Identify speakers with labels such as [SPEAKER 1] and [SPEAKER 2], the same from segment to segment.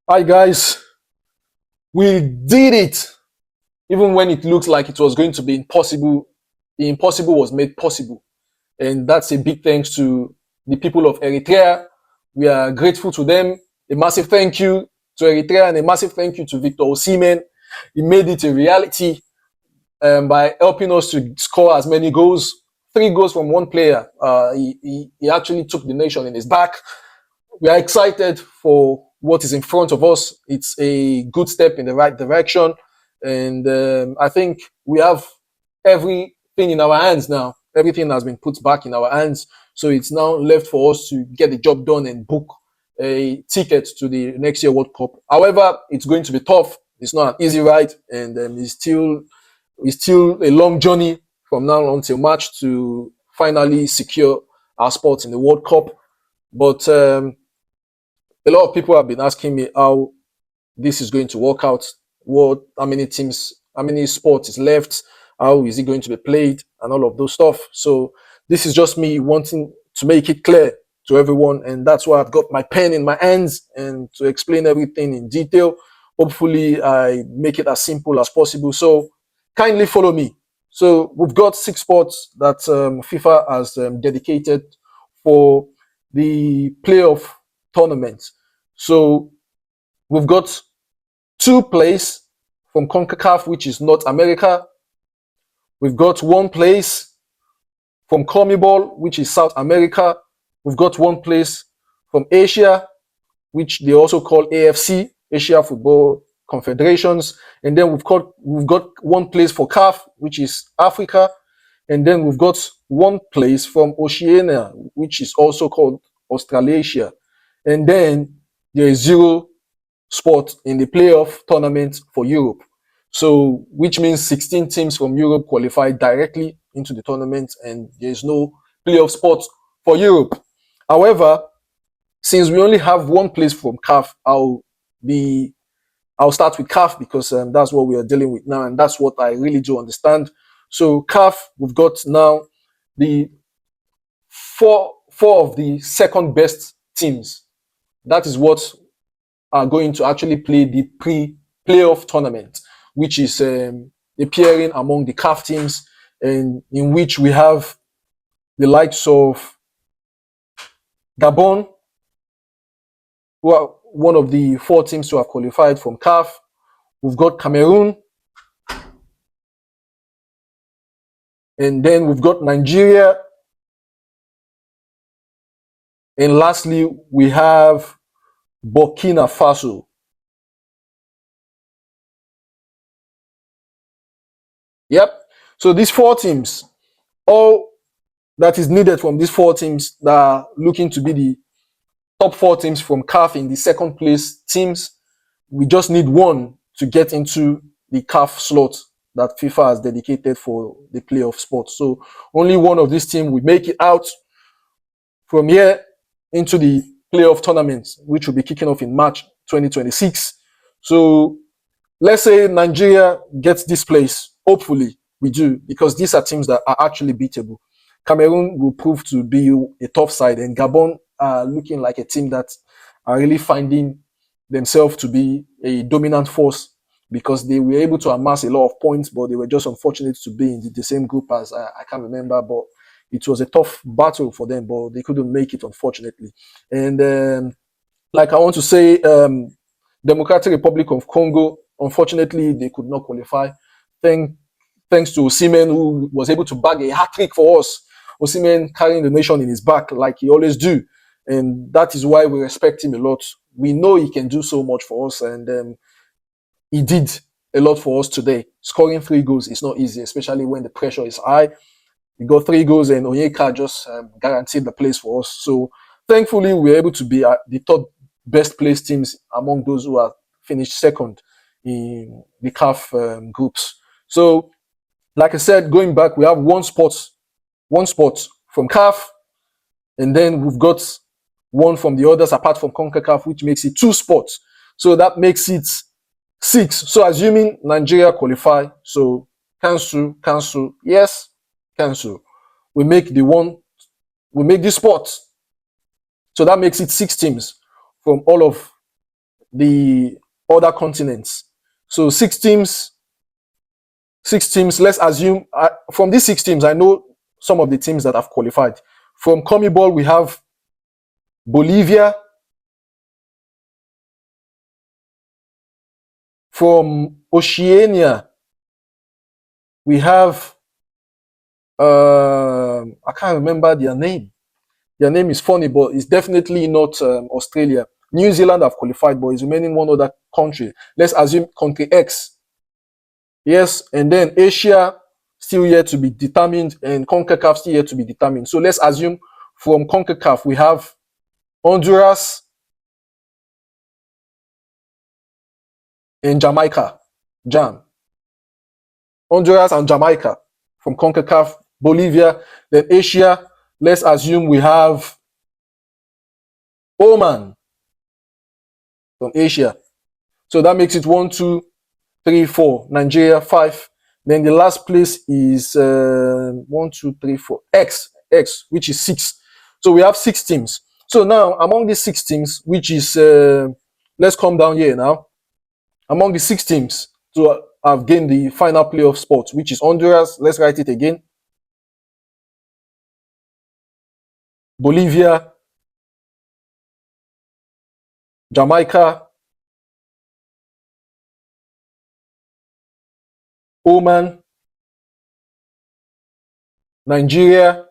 [SPEAKER 1] Hi guys, we did it. Even when it looked like it was going to be impossible, the impossible was made possible. And that's a big thanks to the people of Eritrea. We are grateful to them. A massive thank you to Eritrea and a massive thank you to Victor Osimhen. He made it a reality by helping us to score as many goals. 3 goals from one player. He actually took the nation in his back. We are excited for what is in front of us. It's a good step in the right direction. And I think we have everything in our hands now. Everything has been put back in our hands. So it's now left for us to get the job done and book a ticket to the next year World Cup. However, it's going to be tough. It's not an easy ride. And it's still a long journey from now until March to finally secure our spot in the World Cup. But a lot of people have been asking me how this is going to work out, how many teams, how many sports is left, how is it going to be played, and all of those stuff. So this is just me wanting to make it clear to everyone, and that's why I've got my pen in my hands and to explain everything in detail. Hopefully, I make it as simple as possible. So kindly follow me. So we've got 6 sports that FIFA has dedicated for the playoff tournament. So we've got 2 plays from CONCACAF, which is North America. We've got 1 place from CONMEBOL, which is South America. We've got 1 place from Asia, which they also call AFC, Asia Football Confederations. And then we've got 1 place for CAF, which is Africa. And then we've got 1 place from Oceania, which is also called Australasia. And then there is 0 spot in the playoff tournament for Europe. So, which means 16 teams from Europe qualify directly into the tournament, and there is no playoff spot for Europe. However, since we only have 1 place from CAF, I'll start with CAF because that's what we are dealing with now, and that's what I really do understand. So, CAF, we've got now the four of the second best teams. That is what are going to actually play the pre-playoff tournament, which is appearing among the CAF teams, and in which we have the likes of Gabon, who are one of the 4 teams to have qualified from CAF. We've got Cameroon, and then we've got Nigeria, and lastly we have Burkina Faso. Yep. So these 4 teams, all that is needed from these 4 teams that are looking to be the top 4 teams from CAF in the second place teams, we just need 1 to get into the CAF slot that FIFA has dedicated for the playoff spot. So only 1 of these teams will make it out from here into the playoff tournament, which will be kicking off in March 2026. So let's say Nigeria gets this place. Hopefully we do, because these are teams that are actually beatable. Cameroon will prove to be a tough side, and Gabon are looking like a team that are really finding themselves to be a dominant force, because they were able to amass a lot of points, but they were just unfortunate to be in the same group as I can't remember, but it was a tough battle for them, but they couldn't make it, unfortunately. And like I want to say, Democratic Republic of Congo, unfortunately, they could not qualify. Thanks to Osimhen, who was able to bag a hat-trick for us. Osimhen carrying the nation in his back like he always do. And that is why we respect him a lot. We know he can do so much for us, and he did a lot for us today. Scoring 3 goals is not easy, especially when the pressure is high. He got 3 goals, and Onyeka just guaranteed the place for us. So thankfully, we were able to be at the top best placed teams among those who are finished second in the CAF groups. So, like I said, going back, we have 1 spot from CAF, and then we've got 1 from the others apart from CONCACAF, which makes it 2 spots. So that makes it 6. So assuming Nigeria qualify, so cancel, yes, cancel. We make this spot. So that makes it 6 teams from all of the other continents. So 6 teams, 6 teams. Let's assume from these 6 teams, I know some of the teams that have qualified. From CONMEBOL, we have Bolivia. From Oceania, we have I can't remember their name. Their name is funny, but it's definitely not Australia. New Zealand have qualified, but it's remaining one other country. Let's assume country X. Yes, and then Asia still yet to be determined, and CONCACAF still yet to be determined. So let's assume from CONCACAF we have Honduras and Jamaica. Jam. Honduras and Jamaica from CONCACAF, Bolivia. Then Asia, let's assume we have Oman from Asia. So that makes it 1, 2, 3, 4. Nigeria, 5. Then the last place is 1, 2, 3, 4. X, which is 6. So we have 6 teams. So now among these 6 teams, which is let's come down here now. Among the 6 teams to have gained the final playoff spot, which is Honduras. Let's write it again. Bolivia, Jamaica, Oman, Nigeria,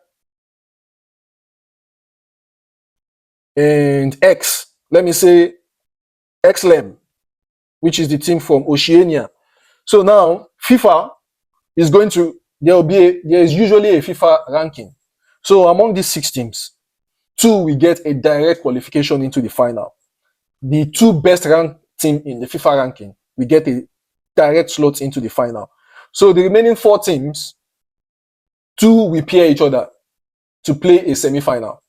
[SPEAKER 1] and X. Let me say XLEM, which is the team from Oceania. So now FIFA is going to, there is usually a FIFA ranking. So among these 6 teams, 2 will get a direct qualification into the final. The 2 best ranked team in the FIFA ranking will get a direct slot into the final. So the remaining 4 teams, 2 will pair each other to play a semi-final.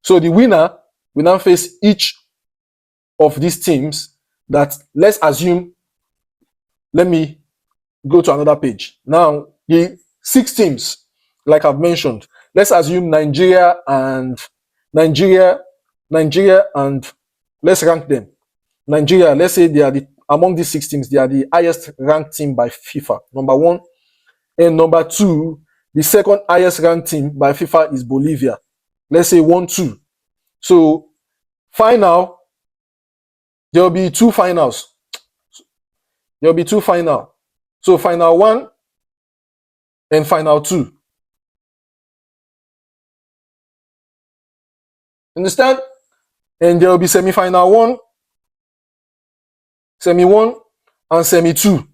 [SPEAKER 1] So the winner will now face each of these teams that, let's assume, let me go to another page. Now, the 6 teams, like I've mentioned, let's assume Nigeria and let's rank them. Nigeria, let's say they are among these 6 teams, they are the highest ranked team by FIFA, number 1. And number 2, the second highest ranked team by FIFA is Bolivia. Let's say 1, 2. So final, there will be 2 finals. There will be 2 finals. So final 1 and final 2. Understand? And there will be semi-final 1, semi 1, and semi 2.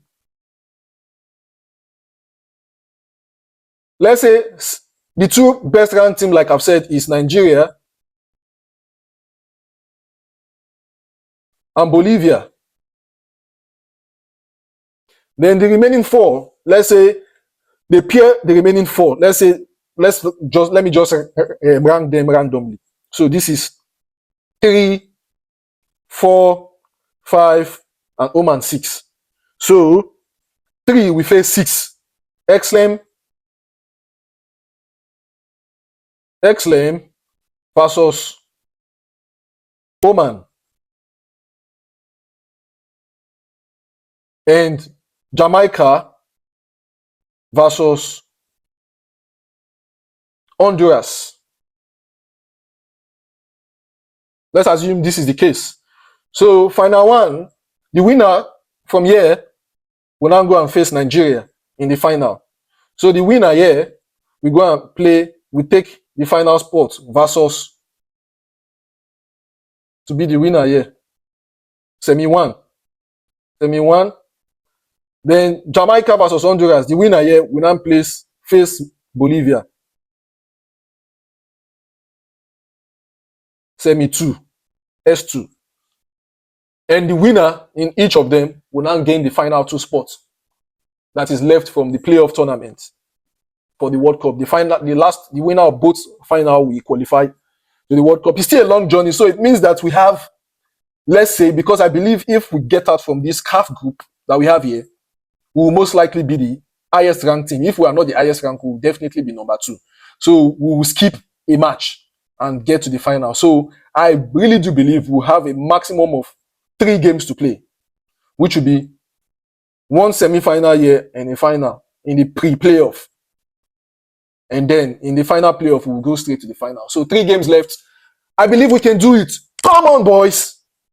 [SPEAKER 1] Let's say the 2 best ranked team, like I've said, is Nigeria and Bolivia. Then the remaining 4, let's say they pair the remaining 4. Let's say, let me just rank them randomly. So this is 3, 4, 5, and Oman 6. So 3 we face 6. XLEM versus Oman. And Jamaica versus Honduras. Let's assume this is the case. So final 1, the winner from here will now go and face Nigeria in the final. So the winner here, we go and play, we take the final spot versus, to be the winner here, semi 1. Then Jamaica versus Honduras, the winner here will now face Bolivia. Semi 2, S2. And the winner in each of them will now gain the final 2 spots that is left from the playoff tournament for the World Cup. The winner of both final will qualify to the World Cup. It's still a long journey, so it means that we have, let's say, because I believe if we get out from this CAF group that we have here, we will most likely be the highest ranked team. If we are not the highest ranked, we will definitely be number 2. So we will skip a match and get to the final. So I really do believe we'll have a maximum of 3 games to play, which will be 1 semi-final here and a final in the pre-playoff. And then in the final playoff, we'll go straight to the final. So 3 games left. I believe we can do it. Come on, boys.